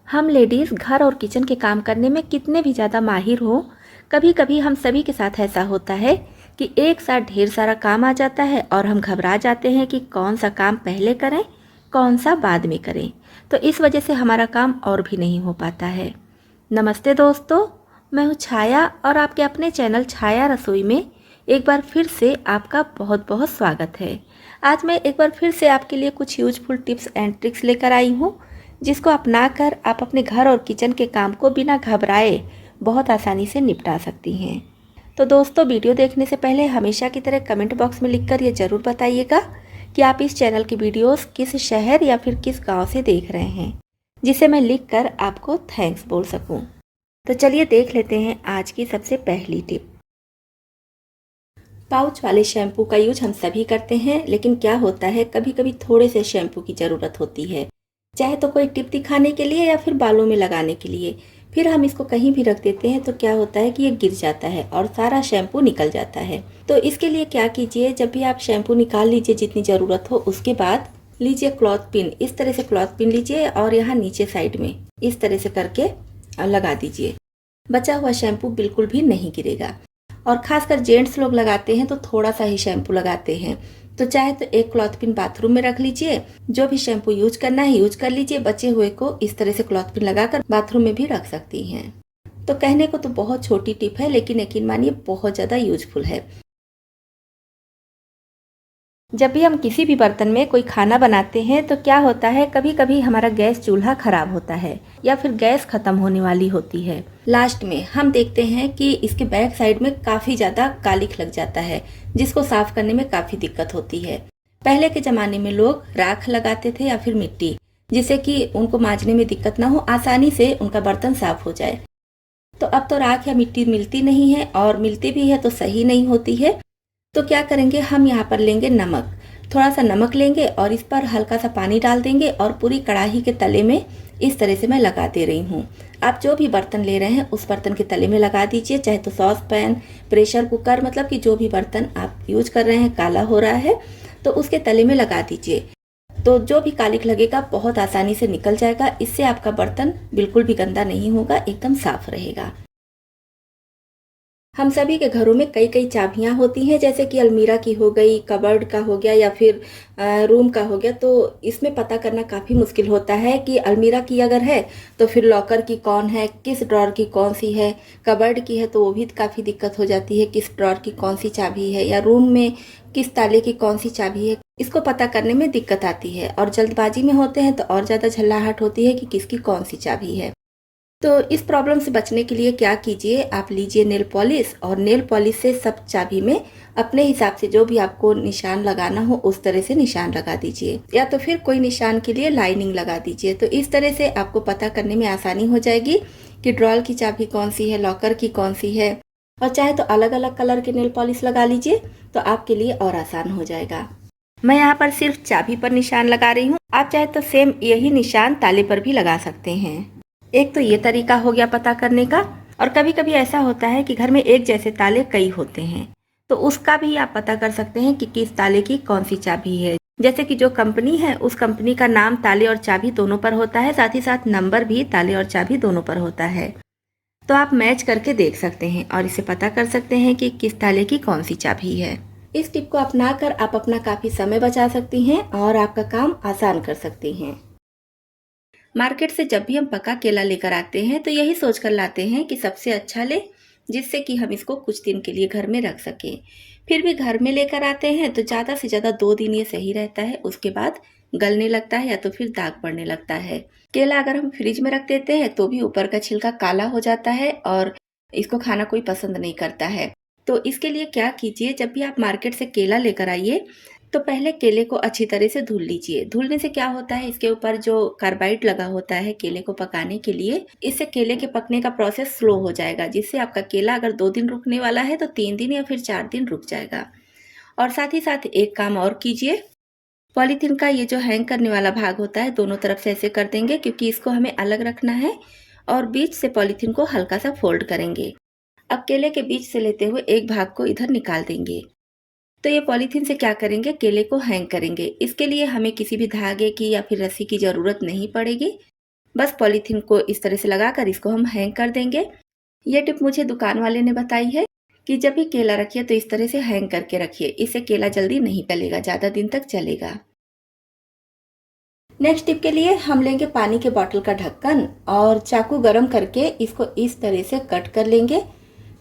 हम लेडीज़ घर और किचन के काम करने में कितने भी ज़्यादा माहिर हो, कभी कभी हम सभी के साथ ऐसा होता है कि एक साथ ढेर सारा काम आ जाता है और हम घबरा जाते हैं कि कौन सा काम पहले करें, कौन सा बाद में करें। तो इस वजह से हमारा काम और भी नहीं हो पाता है। नमस्ते दोस्तों, मैं हूँ छाया और आपके अपने चैनल छाया रसोई में एक बार फिर से आपका बहुत बहुत स्वागत है। आज मैं एक बार फिर से आपके लिए कुछ यूजफुल टिप्स एंड ट्रिक्स लेकर आई हूँ, जिसको अपनाकर आप अपने घर और किचन के काम को बिना घबराए बहुत आसानी से निपटा सकती हैं। तो दोस्तों, वीडियो देखने से पहले हमेशा की तरह कमेंट बॉक्स में लिखकर ये ज़रूर बताइएगा कि आप इस चैनल की वीडियोस किस शहर या फिर किस गांव से देख रहे हैं, जिसे मैं लिखकर आपको थैंक्स बोल सकूं। तो चलिए देख लेते हैं आज की सबसे पहली टिप। पाउच वाले शैम्पू का यूज हम सभी करते हैं, लेकिन क्या होता है कभी कभी थोड़े से शैम्पू की ज़रूरत होती है, चाहे तो कोई टिप दिखाने के लिए या फिर बालों में लगाने के लिए। फिर हम इसको कहीं भी रख देते हैं तो क्या होता है कि ये गिर जाता है और सारा शैम्पू निकल जाता है। तो इसके लिए क्या कीजिए, जब भी आप शैम्पू निकाल लीजिए जितनी ज़रूरत हो, उसके बाद लीजिए क्लॉथ पिन। इस तरह से क्लॉथ पिन लीजिए और यहाँ नीचे साइड में इस तरह से करके लगा दीजिए। बचा हुआ शैम्पू बिल्कुल भी नहीं गिरेगा। और खासकर जेंट्स लोग लगाते हैं तो थोड़ा सा ही शैम्पू लगाते हैं। तो चाहे तो एक क्लॉथ पिन बाथरूम में रख लीजिए, जो भी शैम्पू यूज करना है यूज कर लीजिए, बचे हुए को इस तरह से क्लॉथ पिन लगाकर बाथरूम में भी रख सकती हैं। तो कहने को तो बहुत छोटी टिप है, लेकिन यकीन मानिए बहुत ज़्यादा यूजफुल है। जब भी हम किसी भी बर्तन में कोई खाना बनाते हैं तो क्या होता है, कभी कभी हमारा गैस चूल्हा खराब होता है या फिर गैस खत्म होने वाली होती है। लास्ट में हम देखते हैं कि इसके बैक साइड में काफ़ी ज़्यादा कालिख लग जाता है, जिसको साफ करने में काफ़ी दिक्कत होती है। पहले के ज़माने में लोग राख लगाते थे या फिर मिट्टी, जिससे कि उनको मांजने में दिक्कत ना हो, आसानी से उनका बर्तन साफ हो जाए। तो अब तो राख या मिट्टी मिलती नहीं है, और मिलती भी है तो सही नहीं होती है। तो क्या करेंगे, हम यहाँ पर लेंगे नमक। थोड़ा सा नमक लेंगे और इस पर हल्का सा पानी डाल देंगे और पूरी कढ़ाई के तले में इस तरह से मैं लगा दे रही हूँ। आप जो भी बर्तन ले रहे हैं उस बर्तन के तले में लगा दीजिए, चाहे तो सॉस पैन, प्रेशर कुकर, मतलब कि जो भी बर्तन आप यूज कर रहे हैं काला हो रहा है तो उसके तले में लगा दीजिए। तो जो भी कालिख लगेगा बहुत आसानी से निकल जाएगा। इससे आपका बर्तन बिल्कुल भी गंदा नहीं होगा, एकदम साफ रहेगा। हम सभी के घरों में कई कई चाबियां होती हैं, जैसे कि अलमीरा की हो गई, कबर्ड का हो गया या फिर रूम का हो गया। तो इसमें पता करना काफ़ी मुश्किल होता है कि अलमीरा की अगर है तो फिर लॉकर की कौन है, किस ड्रॉर की कौन सी है। कबर्ड की है तो वो भी काफ़ी दिक्कत हो जाती है, किस ड्रॉर की कौन सी चाबी है, या रूम में किस ताले की कौन सी चाबी है। इसको पता करने में दिक्कत आती है, और जल्दबाजी में होते हैं तो और ज़्यादा झल्लाहट होती है कि किसकी कौन सी चाबी है। तो इस प्रॉब्लम से बचने के लिए क्या कीजिए, आप लीजिए नेल पॉलिश, और नेल पॉलिश से सब चाबी में अपने हिसाब से जो भी आपको निशान लगाना हो उस तरह से निशान लगा दीजिए, या तो फिर कोई निशान के लिए लाइनिंग लगा दीजिए। तो इस तरह से आपको पता करने में आसानी हो जाएगी कि ड्रॉर की चाबी कौन सी है, लॉकर की कौन सी है। और चाहे तो अलग अलग कलर के नेल पॉलिश लगा लीजिए, तो आपके लिए और आसान हो जाएगा। मैं यहाँ पर सिर्फ चाबी पर निशान लगा रही हूँ, आप चाहे तो सेम यही निशान ताले पर भी लगा सकते हैं। एक तो ये तरीका हो गया पता करने का। और कभी कभी ऐसा होता है कि घर में एक जैसे ताले कई होते हैं, तो उसका भी आप पता कर सकते हैं कि किस ताले की कौन सी चाबी है। जैसे कि जो कंपनी है उस कंपनी का नाम ताले और चाबी दोनों पर होता है, साथ ही साथ नंबर भी ताले और चाबी दोनों पर होता है। तो आप मैच करके देख सकते हैं और इसे पता कर सकते हैं कि किस ताले की कौन सी चाबी है। इस टिप को अपनाकर आप अपना काफ़ी समय बचा सकती हैं और आपका काम आसान कर सकती हैं। मार्केट से जब भी हम पका केला लेकर आते हैं तो यही सोचकर लाते हैं कि सबसे अच्छा ले, जिससे कि हम इसको कुछ दिन के लिए घर में रख सकें। फिर भी घर में लेकर आते हैं तो ज़्यादा से ज़्यादा 2 दिन ये सही रहता है, उसके बाद गलने लगता है या तो फिर दाग पड़ने लगता है। केला अगर हम फ्रिज में रख देते हैं तो भी ऊपर का छिलका काला हो जाता है और इसको खाना कोई पसंद नहीं करता है। तो इसके लिए क्या कीजिए, जब भी आप मार्केट से केला लेकर आइए तो पहले केले को अच्छी तरह से धुल लीजिए। धुलने से क्या होता है, इसके ऊपर जो कार्बाइड लगा होता है केले को पकाने के लिए, इससे केले के पकने का प्रोसेस स्लो हो जाएगा, जिससे आपका केला अगर 2 दिन रुकने वाला है तो 3 दिन या फिर 4 दिन रुक जाएगा। और साथ ही साथ एक काम और कीजिए, पॉलीथीन का ये जो हैंग करने वाला भाग होता है दोनों तरफ से ऐसे कर देंगे, क्योंकि इसको हमें अलग रखना है, और बीच से पॉलीथीन को हल्का सा फोल्ड करेंगे। अब केले के बीच से लेते हुए एक भाग को इधर निकाल देंगे। तो ये पॉलीथीन से क्या करेंगे, केले को हैंग करेंगे। इसके लिए हमें किसी भी धागे की या फिर रस्सी की ज़रूरत नहीं पड़ेगी, बस पॉलीथीन को इस तरह से लगाकर इसको हम हैंग कर देंगे। ये टिप मुझे दुकान वाले ने बताई है कि जब भी केला रखिए तो इस तरह से हैंग करके रखिए, इससे केला जल्दी नहीं गलेगा, ज़्यादा दिन तक चलेगा। नेक्स्ट टिप के लिए हम लेंगे पानी के बॉटल का ढक्कन और चाकू गरम करके इसको इस तरह से कट कर लेंगे।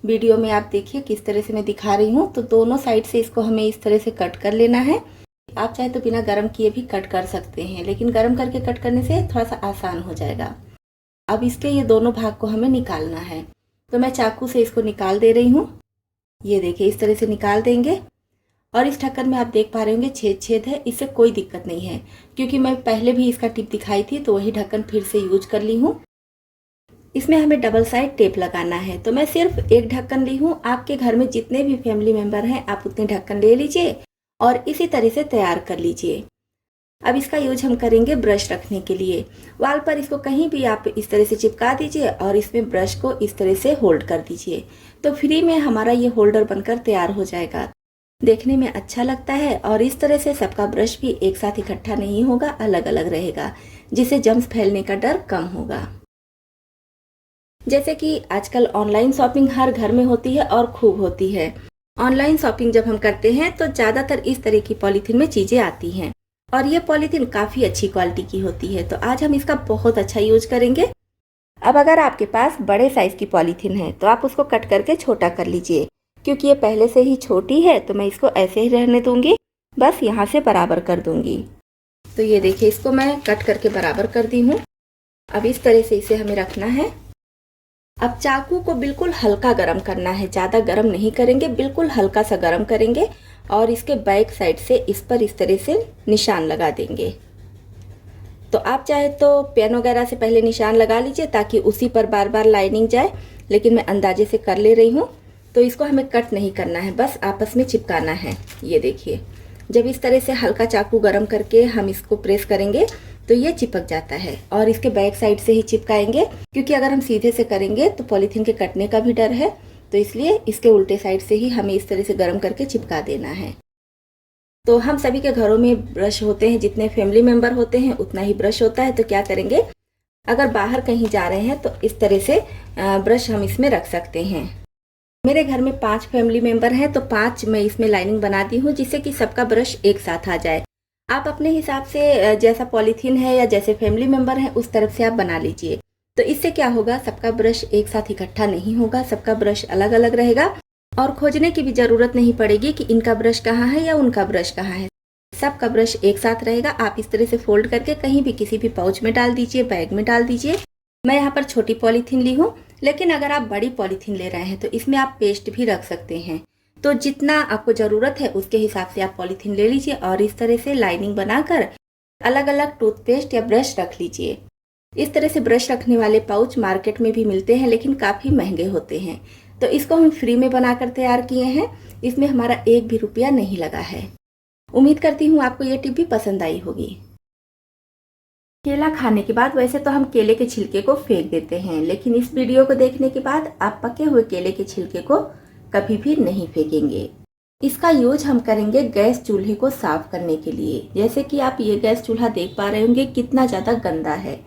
वीडियो में आप देखिए किस तरह से मैं दिखा रही हूँ, तो दोनों साइड से इसको हमें इस तरह से कट कर लेना है। आप चाहे तो बिना गरम किए भी कट कर सकते हैं, लेकिन गरम करके कट करने से थोड़ा सा आसान हो जाएगा। अब इसके ये दोनों भाग को हमें निकालना है, तो मैं चाकू से इसको निकाल दे रही हूँ। ये देखिए इस तरह से निकाल देंगे और इस ढक्कन में आप देख पा रहे होंगे छेद छेद है, इससे कोई दिक्कत नहीं है क्योंकि मैं पहले भी इसका टिप दिखाई थी, तो वही ढक्कन फिर से यूज कर ली हूँ। इसमें हमें डबल साइड टेप लगाना है, तो मैं सिर्फ एक ढक्कन ली हूँ। आपके घर में जितने भी फैमिली मेंबर हैं आप उतने ढक्कन ले लीजिए और इसी तरह से तैयार कर लीजिए। अब इसका यूज हम करेंगे ब्रश रखने के लिए। वाल पर इसको कहीं भी आप इस तरह से चिपका दीजिए और इसमें ब्रश को इस तरह से होल्ड कर दीजिए, तो फ्री में हमारा ये होल्डर बनकर तैयार हो जाएगा। देखने में अच्छा लगता है और इस तरह से सबका ब्रश भी एक साथ इकट्ठा नहीं होगा, अलग अलग रहेगा, जिससे जम्स फैलने का डर कम होगा। जैसे कि आजकल ऑनलाइन शॉपिंग हर घर में होती है और खूब होती है। ऑनलाइन शॉपिंग जब हम करते हैं तो ज़्यादातर इस तरह की पॉलीथीन में चीज़ें आती हैं और ये पॉलीथीन काफ़ी अच्छी क्वालिटी की होती है, तो आज हम इसका बहुत अच्छा यूज करेंगे। अब अगर आपके पास बड़े साइज़ की पॉलीथीन है तो आप उसको कट करके छोटा कर लीजिए। क्योंकि ये पहले से ही छोटी है तो मैं इसको ऐसे ही रहने दूंगी, बस यहाँ से बराबर कर दूंगी। तो ये देखिए इसको मैं कट करके बराबर कर दी हूँ। अब इस तरह से इसे हमें रखना है। अब चाकू को बिल्कुल हल्का गरम करना है, ज़्यादा गरम नहीं करेंगे, बिल्कुल हल्का सा गरम करेंगे और इसके बैक साइड से इस पर इस तरह से निशान लगा देंगे। तो आप चाहे तो पेन वगैरह से पहले निशान लगा लीजिए ताकि उसी पर बार बार लाइनिंग जाए, लेकिन मैं अंदाजे से कर ले रही हूँ। तो इसको हमें कट नहीं करना है, बस आपस में चिपकाना है। ये देखिए जब इस तरह से हल्का चाकू गरम करके हम इसको प्रेस करेंगे तो ये चिपक जाता है और इसके बैक साइड से ही चिपकाएंगे, क्योंकि अगर हम सीधे से करेंगे तो पॉलीथीन के कटने का भी डर है, तो इसलिए इसके उल्टे साइड से ही हमें इस तरह से गरम करके चिपका देना है। तो हम सभी के घरों में ब्रश होते हैं, जितने फैमिली मेंबर होते हैं उतना ही ब्रश होता है। तो क्या करेंगे, अगर बाहर कहीं जा रहे हैं तो इस तरह से ब्रश हम इसमें रख सकते हैं। मेरे घर में 5 फैमिली मेंबर हैं तो 5 मैं इसमें लाइनिंग बना दी हूँ, जिससे कि सबका ब्रश एक साथ आ जाए। आप अपने हिसाब से जैसा पॉलीथीन है या जैसे फैमिली मेंबर हैं उस तरफ से आप बना लीजिए। तो इससे क्या होगा, सबका ब्रश एक साथ इकट्ठा नहीं होगा, सबका ब्रश अलग अलग रहेगा और खोजने की भी ज़रूरत नहीं पड़ेगी कि इनका ब्रश कहाँ है या उनका ब्रश कहाँ है। सबका ब्रश एक साथ रहेगा। आप इस तरह से फोल्ड करके कहीं भी किसी भी पाउच में डाल दीजिए, बैग में डाल दीजिए। मैं यहाँ पर छोटी पॉलीथीन ली हूँ, लेकिन अगर आप बड़ी पॉलीथीन ले रहे हैं तो इसमें आप पेस्ट भी रख सकते हैं। तो जितना आपको ज़रूरत है उसके हिसाब से आप पॉलीथीन ले लीजिए और इस तरह से लाइनिंग बनाकर अलग अलग टूथपेस्ट या ब्रश रख लीजिए। इस तरह से ब्रश रखने वाले पाउच मार्केट में भी मिलते हैं, लेकिन काफ़ी महंगे होते हैं। तो इसको हम फ्री में बनाकर तैयार किए हैं, इसमें हमारा 1 भी रुपया नहीं लगा है। उम्मीद करती हूँ आपको ये टिप भी पसंद आई होगी। केला खाने के बाद वैसे तो हम केले के छिलके को फेंक देते हैं, लेकिन इस वीडियो को देखने के बाद आप पके हुए केले के छिलके को कभी भी नहीं फेंकेंगे। इसका यूज हम करेंगे गैस चूल्हे को साफ करने के लिए। जैसे कि आप ये गैस चूल्हा देख पा रहे होंगे कितना ज़्यादा गंदा है।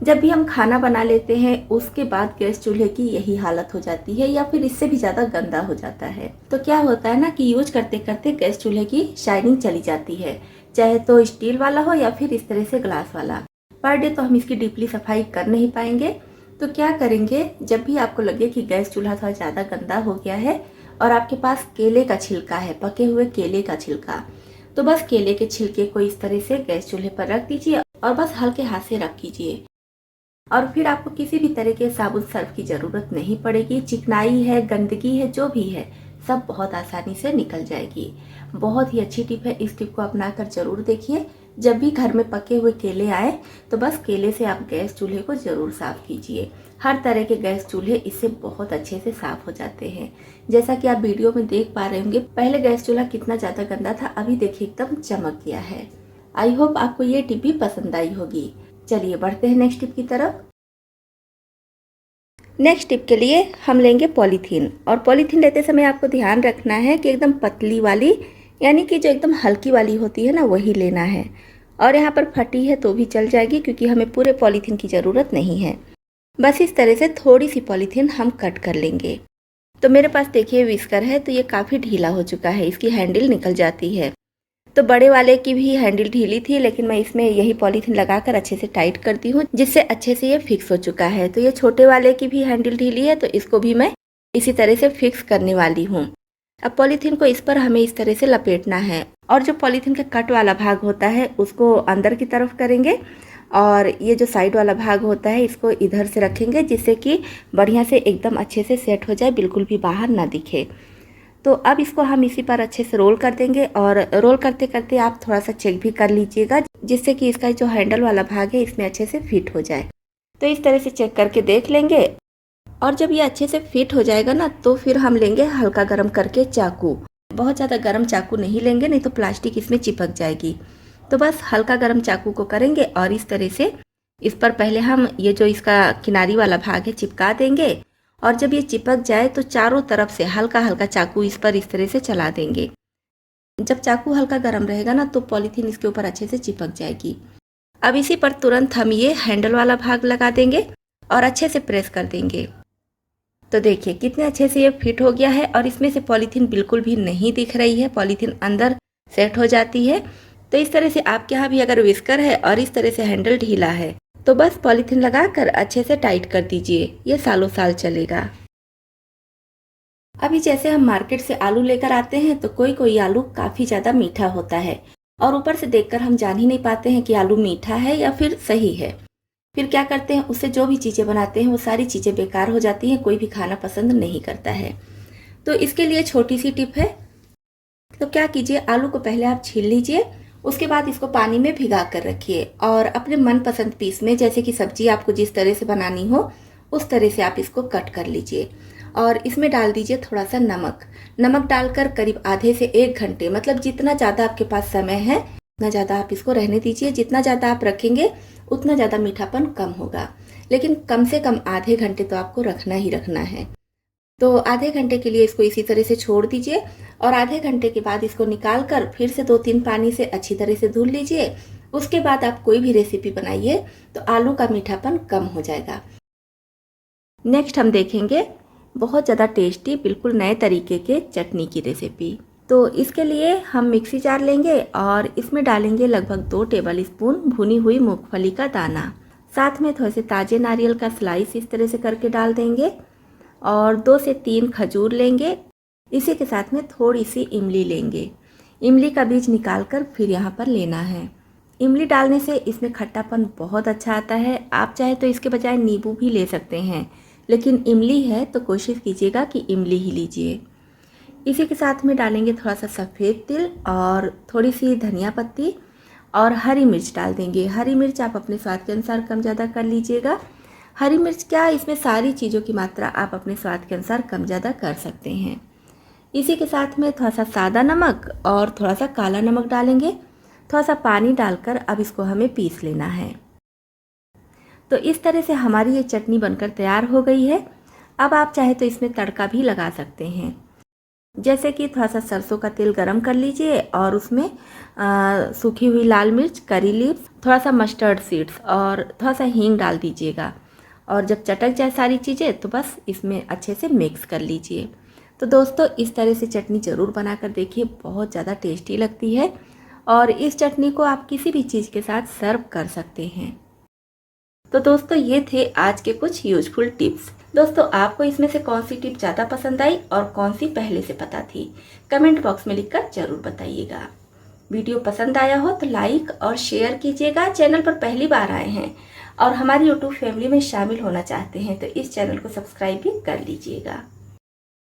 जब भी हम खाना बना लेते हैं उसके बाद गैस चूल्हे की यही हालत हो जाती है या फिर इससे भी ज़्यादा गंदा हो जाता है। तो क्या होता है ना कि यूज करते करते गैस चूल्हे की शाइनिंग चली जाती है, चाहे तो स्टील वाला हो या फिर इस तरह से ग्लास वाला। पर डे तो हम इसकी डीपली सफाई कर नहीं पाएंगे। तो क्या करेंगे, जब भी आपको लगे कि गैस चूल्हा थोड़ा ज़्यादा गंदा हो गया है और आपके पास केले का छिलका है, पके हुए केले का छिलका, तो बस केले के छिलके को इस तरह से गैस चूल्हे पर रख दीजिए और बस हल्के हाथ से रख कीजिए। और फिर आपको किसी भी तरह के साबुन सर्फ की ज़रूरत नहीं पड़ेगी। चिकनाई है, गंदगी है, जो भी है सब बहुत आसानी से निकल जाएगी। बहुत ही अच्छी टिप है, इस टिप को अपनाकर जरूर देखिए। जब भी घर में पके हुए केले आए तो बस केले से आप गैस चूल्हे को ज़रूर साफ़ कीजिए। हर तरह के गैस चूल्हे इससे बहुत अच्छे से साफ़ हो जाते हैं। जैसा कि आप वीडियो में देख पा रहे होंगे, पहले गैस चूल्हा कितना ज़्यादा गंदा था, अभी देखिए एकदम चमक गया है। आई होप आपको ये टिप भी पसंद आई होगी। चलिए बढ़ते हैं नेक्स्ट टिप की तरफ। नेक्स्ट टिप के लिए हम लेंगे पॉलीथीन, और पॉलीथीन लेते समय आपको ध्यान रखना है कि एकदम पतली वाली, यानी कि जो एकदम हल्की वाली होती है ना, वही लेना है। और यहाँ पर फटी है तो भी चल जाएगी क्योंकि हमें पूरे पॉलीथीन की ज़रूरत नहीं है। बस इस तरह से थोड़ी सी पॉलीथीन हम कट कर लेंगे। तो मेरे पास देखिए विस्कर है, तो ये काफ़ी ढीला हो चुका है, इसकी हैंडल निकल जाती है। तो बड़े वाले की भी हैंडल ढीली थी, लेकिन मैं इसमें यही पॉलीथीन लगाकर अच्छे से टाइट करती हूँ, जिससे अच्छे से ये फिक्स हो चुका है। तो ये छोटे वाले की भी हैंडल ढीली है, तो इसको भी मैं इसी तरह से फिक्स करने वाली हूँ। अब पॉलीथीन को इस पर हमें इस तरह से लपेटना है, और जो पॉलीथीन का कट वाला भाग होता है उसको अंदर की तरफ करेंगे, और ये जो साइड वाला भाग होता है इसको इधर से रखेंगे, जिससे कि बढ़िया से एकदम अच्छे से सेट हो जाए, बिल्कुल भी बाहर ना दिखे। तो अब इसको हम इसी पर अच्छे से रोल कर देंगे, और रोल करते करते आप थोड़ा सा चेक भी कर लीजिएगा, जिससे कि इसका जो हैंडल वाला भाग है इसमें अच्छे से फिट हो जाए। तो इस तरह से चेक करके देख लेंगे, और जब ये अच्छे से फिट हो जाएगा ना, तो फिर हम लेंगे हल्का गर्म करके चाकू। बहुत ज़्यादा गर्म चाकू नहीं लेंगे, नहीं तो प्लास्टिक इसमें चिपक जाएगी। तो बस हल्का गर्म चाकू को करेंगे, और इस तरह से इस पर पहले हम ये जो इसका किनारी वाला भाग है चिपका देंगे, और जब ये चिपक जाए तो चारों तरफ से हल्का हल्का चाकू इस पर इस तरह से चला देंगे। जब चाकू हल्का गर्म रहेगा ना, तो पॉलीथीन इसके ऊपर अच्छे से चिपक जाएगी। अब इसी पर तुरंत हम ये हैंडल वाला भाग लगा देंगे और अच्छे से प्रेस कर देंगे। तो देखिए कितने अच्छे से ये फिट हो गया है, और इसमें से पॉलीथीन बिल्कुल भी नहीं दिख रही है, पॉलीथीन अंदर सेट हो जाती है। तो इस तरह से आपके यहाँ भी अगर विस्कर है और इस तरह से हैंडल ढीला है, तो बस पॉलीथीन लगाकर अच्छे से टाइट कर दीजिए, ये सालों साल चलेगा। अभी जैसे हम मार्केट से आलू लेकर आते हैं, तो कोई कोई आलू काफ़ी ज़्यादा मीठा होता है, और ऊपर से देखकर हम जान ही नहीं पाते हैं कि आलू मीठा है या फिर सही है। फिर क्या करते हैं, उससे जो भी चीज़ें बनाते हैं वो सारी चीज़ें बेकार हो जाती हैं, कोई भी खाना पसंद नहीं करता है। तो इसके लिए छोटी सी टिप है। तो क्या कीजिए, आलू को पहले आप छील लीजिए, उसके बाद इसको पानी में भिगा कर रखिए, और अपने मनपसंद पीस में, जैसे कि सब्जी आपको जिस तरह से बनानी हो उस तरह से आप इसको कट कर लीजिए, और इसमें डाल दीजिए थोड़ा सा नमक डालकर करीब आधे से 1 घंटे, मतलब जितना ज़्यादा आपके पास समय है उतना ज़्यादा आप इसको रहने दीजिए। जितना ज़्यादा आप रखेंगे उतना ज़्यादा मीठापन कम होगा, लेकिन कम से कम आधे घंटे तो आपको रखना ही रखना है। तो आधे घंटे के लिए इसको इसी तरह से छोड़ दीजिए, और आधे घंटे के बाद इसको निकाल कर फिर से 2-3 पानी से अच्छी तरह से धुल लीजिए। उसके बाद आप कोई भी रेसिपी बनाइए तो आलू का मीठापन कम हो जाएगा। नेक्स्ट हम देखेंगे बहुत ज़्यादा टेस्टी बिल्कुल नए तरीके के चटनी की रेसिपी। तो इसके लिए हम मिक्सी जार लेंगे, और इसमें डालेंगे लगभग 2 टेबल स्पून भुनी हुई मूंगफली का दाना, साथ में थोड़े से ताजे नारियल का स्लाइस इस तरह से करके डाल देंगे, और 2 से 3 खजूर लेंगे। इसी के साथ में थोड़ी सी इमली लेंगे। इमली का बीज निकाल कर फिर यहाँ पर लेना है। इमली डालने से इसमें खट्टापन बहुत अच्छा आता है। आप चाहे तो इसके बजाय नींबू भी ले सकते हैं, लेकिन इमली है तो कोशिश कीजिएगा कि इमली ही लीजिए। इसी के साथ में डालेंगे थोड़ा सा सफ़ेद तिल, और थोड़ी सी धनिया पत्ती, और हरी मिर्च डाल देंगे। हरी मिर्च आप अपने स्वाद के अनुसार कम ज़्यादा कर लीजिएगा। हरी मिर्च क्या, इसमें सारी चीज़ों की मात्रा आप अपने स्वाद के अनुसार कम ज़्यादा कर सकते हैं। इसी के साथ में थोड़ा सा सादा नमक और थोड़ा सा काला नमक डालेंगे। थोड़ा सा पानी डालकर अब इसको हमें पीस लेना है। तो इस तरह से हमारी ये चटनी बनकर तैयार हो गई है। अब आप चाहे तो इसमें तड़का भी लगा सकते हैं, जैसे कि थोड़ा सा सरसों का तेल गरम कर लीजिए, और उसमें सूखी हुई लाल मिर्च, करी लीव्स, थोड़ा सा मस्टर्ड सीड्स और थोड़ा सा हींग डाल दीजिएगा, और जब चटक जाए सारी चीज़ें तो बस इसमें अच्छे से मिक्स कर लीजिए। तो दोस्तों इस तरह से चटनी ज़रूर बनाकर देखिए, बहुत ज़्यादा टेस्टी लगती है, और इस चटनी को आप किसी भी चीज़ के साथ सर्व कर सकते हैं। तो दोस्तों ये थे आज के कुछ यूजफुल टिप्स। दोस्तों आपको इसमें से कौन सी टिप ज़्यादा पसंद आई और कौन सी पहले से पता थी, कमेंट बॉक्स में लिखकर ज़रूर बताइएगा। वीडियो पसंद आया हो तो लाइक और शेयर कीजिएगा। चैनल पर पहली बार आए हैं और हमारी यूट्यूब फैमिली में शामिल होना चाहते हैं तो इस चैनल को सब्सक्राइब भी कर लीजिएगा।